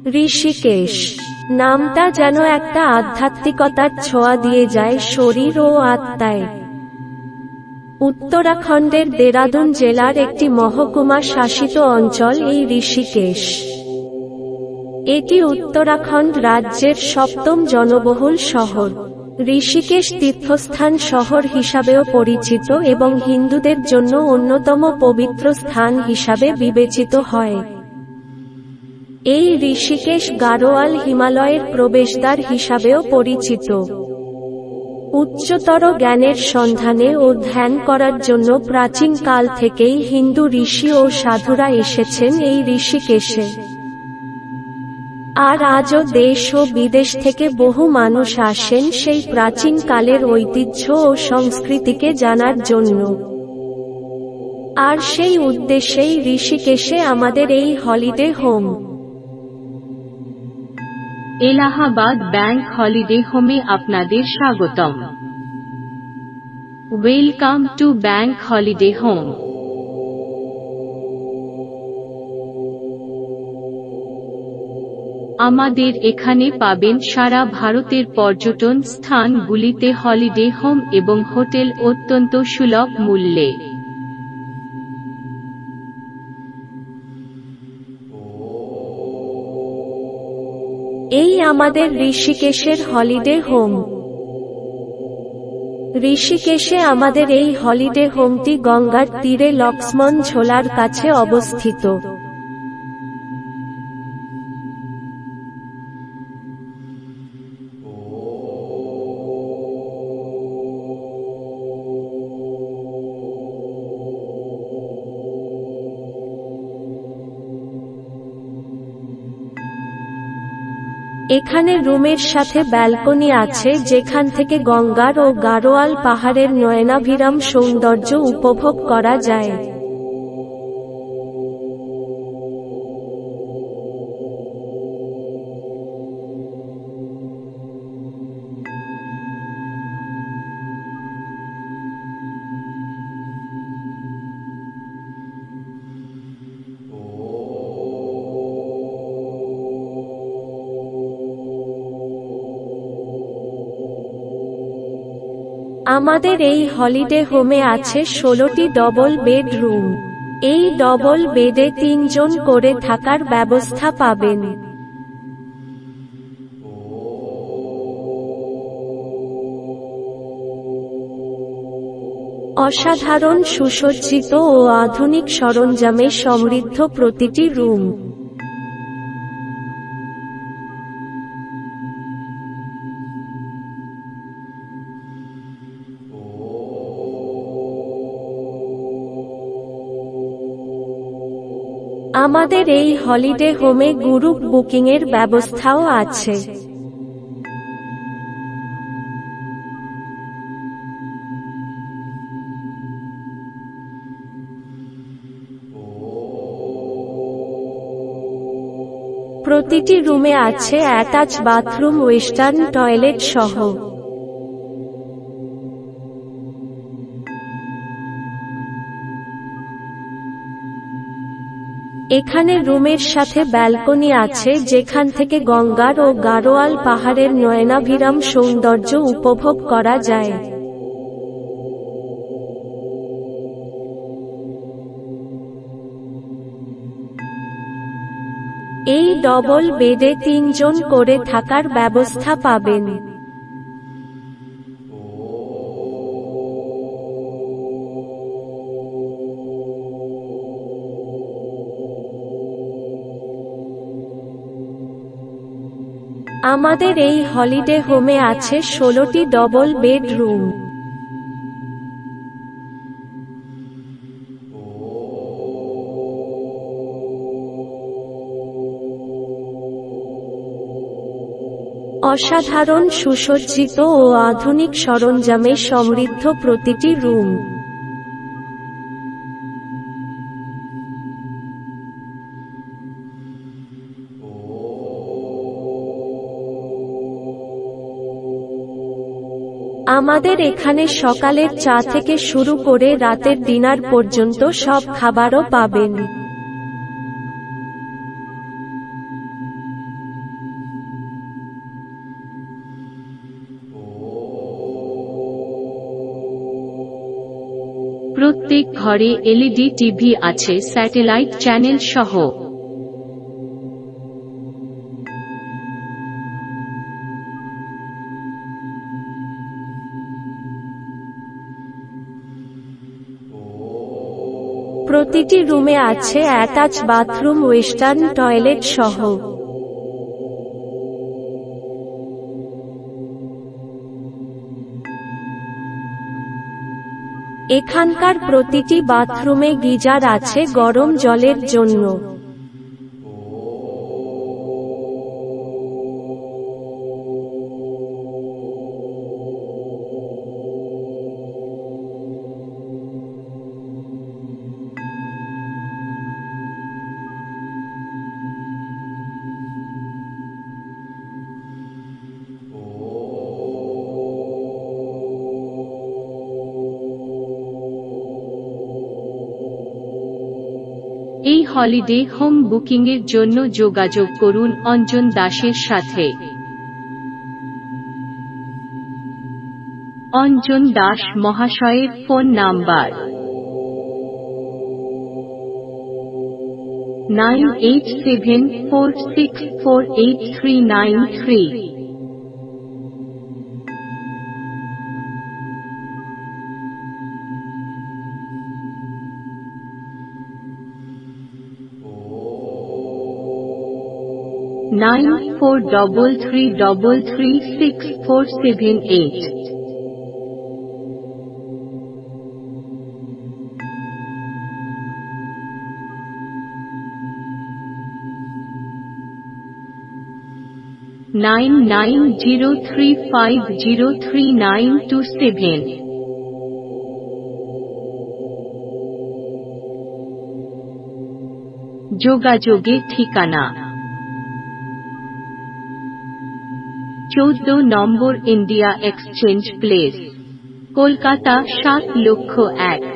ঋষিকেশ নামটা যেন একটা আধ্যাত্মিকতার ছোঁয়া দিয়ে যায় শরীর ও আত্মায়। উত্তরাখণ্ডের দেরাদুন জেলার একটি মহকুমা শাসিত অঞ্চল এই ঋষিকেশ। এটি উত্তরাখণ্ড রাজ্যের 7ম জনবহুল শহর। ঋষিকেশ তীর্থস্থান শহর হিসাবেও পরিচিত এবং হিন্দুদের জন্য অন্যতম পবিত্র স্থান হিসাবে বিবেচিত হয়। এই ঋষিকেশ গাড়োয়াল হিমালয়ের প্রবেশদ্বার হিসাবেও পরিচিত। উচ্চতর জ্ঞানের সন্ধানে ও ধ্যান করার জন্য প্রাচীন কাল থেকেই হিন্দু ঋষি ও সাধুরা এসেছেন এই ঋষিকেশে। আর আজও দেশ ও বিদেশ থেকে বহু মানুষ আসেন সেই প্রাচীন কালের ঐতিহ্য ও সংস্কৃতিকে জানার জন্য। আর সেই উদ্দেশ্যেই ঋষিকেশে আমাদের এই holiday home. Allahabad bank holiday হোমে আপনাদের স্বাগতম। Welcome to bank holiday home. আমাদের এখানে পাবেন সারা ভারতের পর্যটন স্থানগুলিতে হলিডে হোম এবং হোটেল অত্যন্ত সুলভ মূল্যে। এই আমাদের ঋষিকেশের হলিডে হোম। ঋষিকেশে আমাদের এই হলিডে হোমটি গঙ্গার তীরে লক্ষ্মণ ঝোলার কাছে অবস্থিত। এখানে রুমের সাথে ব্যালকনি আছে যেখান থেকে গঙ্গার ও গাড়োয়াল পাহাড়ের নয়নাভিরাম সৌন্দর্য উপভোগ করা যায়। আমাদের এই হলিডে হোমে আছে 16টি ডবল বেড রুম। এই ডবল বেডে 3 জন করে থাকার ব্যবস্থা পাবেন। অসাধারণ সুসজ্জিত ও আধুনিক সরঞ্জামে সমৃদ্ধ প্রতিটি রুম। আমাদের এই হলিডে হোমে গ্রুপ বুকিংয়ের ব্যবস্থাও আছে। প্রতিটি রুমে আছে অ্যাটাচ বাথরুম, ওয়েস্টার্ন টয়লেট সহ। এখানে রুমের সাথে ব্যালকনি আছে যেখান থেকে গঙ্গার ও গাড়োয়াল পাহাড়ের নয়নাভিরাম সৌন্দর্য উপভোগ করা যায়। এই ডবল বেডে 3 জন করে থাকার ব্যবস্থা পাবেন। আমাদের এই হলিডে হোমে আছে 16টি ডবল বেড রুম। অসাধারণ সুসজ্জিত ও আধুনিক সরঞ্জামে সমৃদ্ধ প্রতিটি রুম। আমাদের এখানে সকালের চা থেকে শুরু করে রাতের ডিনার পর্যন্ত সব খাবারও পাবেন। প্রত্যেক ঘরে এলইডি টিভি আছে স্যাটেলাইট চ্যানেল সহ। প্রতিটি রুমে আছে অ্যাটাচ বাথরুম, ওয়েস্টার্ন টয়লেট সহ। এখানকার প্রতিটি বাথরুমে গিজার আছে গরম জলের জন্য। এই হলিডে হোম বুকিংয়ের জন্য যোগাযোগ করুন অঞ্জন দাসের সাথে। অঞ্জন দাস মহাশয়ের ফোন নাম্বার 9874648393। (9433336478) (9903503927) যোগাযোগের ঠিকানা 14 নম্বর ইন্ডিয়া এক্সচেঞ্জ প্লেস, কলকাতা ৭,০০,০০০